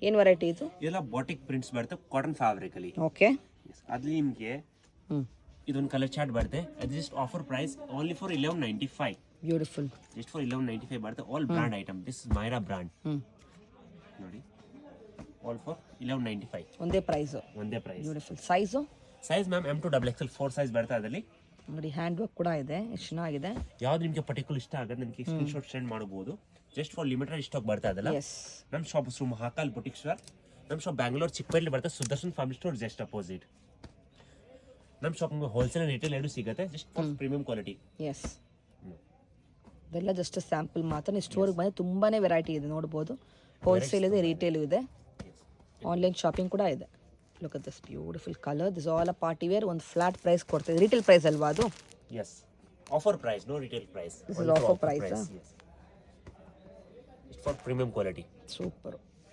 ಏನು ವೆರೈಟಿ ಇದು? ಇದೆಲ್ಲ ಬಾಟಿಕ್ ಪ್ರಿಂಟ್ಸ್ ಬರುತ್ತೆ ಕಾಟನ್ ಫ್ಯಾಬ್ರಿಕ್ ಅಲ್ಲಿ. ಓಕೆ. ಅದ್ಲಿ ನಿಮಗೆ ಇದೊಂದು ಕಲರ್ ಚಾರ್ಟ್ ಬರುತ್ತೆ. ಅದು just offer price only for 1195. Beautiful. Just for 1195 ಬರುತ್ತೆ. All brand item. This is Myra brand. ನೋಡಿ, ಆಲ್ ಫಾರ್ 1195. ಒಂದೇ price. Beautiful. Size ma'am M to XXL 4 size ಬರುತ್ತೆ. ಅದರಲ್ಲಿ ನೋಡಿ ಹ್ಯಾಂಡ್ ವರ್ಕ್ ಕೂಡ ಇದೆ, ಎಷ್ಟು ಚೆನ್ನಾಗಿದೆ. ಯಾವ್ದು ನಿಮಗೆ ಪರ್ಟಿಕ್ಯುಲರ್ ಇಷ್ಟ ಆಗುತ್ತೆ ನನಗೆ ಸ್ಕ್ರೀನ್ ಶಾಟ್ ಸೆಂಡ್ ಮಾಡಬಹುದು. ಜಸ್ಟ್ ಫಾರ್ ಲಿಮಿಟೆಡ್ ಸ್ಟಾಕ್ ಬರ್ತಾ ಇದಲ್ಲ. ನಮ್ಮ ಶಾಪ್ ಹೆಸರು ಮಹಾಕಾಲ್ ಬುಟಿಕ್ ಸ್ಟೋರ್. ನಮ್ಮ ಶಾಪ್ ಬ್ಯಾಂಗ್ಳೂರ್ ಚಿಕ್ಕಪೇಟೆಲಿ ಬರುತ್ತೆ, Sudarshan family store just opposite. ನಮ್ಮ ಶಾಪ್ ನಿಮಗೆ ಹೋಲ್ಸೇಲ್ ರಿಟೇಲ್ ಎರಡು ಸಿಗುತ್ತೆ, ಜಸ್ಟ್ ಫಾರ್ ಪ್ರೀಮಿಯಂ ಕ್ವಾಲಿಟಿ. ಇದೆಲ್ಲ ಜಸ್ಟ್ ಸ್ಯಾಂಪಲ್ ಮಾತ್ರ. ನೀವು ಸ್ಟೋರ್ಗೆ ಬಂದರೆ ತುಂಬಾನೇ ವೆರೈಟಿ ಇದೆ ನೋಡ್ಬೋದು. ಹೋಲ್ಸೇಲ್ ಇದೆ, ರಿಟೇಲ್ ಇದೆ, ಆನ್ಲೈನ್ ಶಾಪಿಂಗ್ ಕೂಡ ಇದೆ. Look at this beautiful colour. This all a party wear. ಒಂದು ಫ್ಲಾಟ್ ಪ್ರೈಸ್ ಕೊಡ್ತಿದೆ. ರಿಟೇಲ್ ಪ್ರೈಸ್ ಅಲ್ವಾ ಅದು? Yes, offer price, no retail price. This is offer price. For premium quality. Super.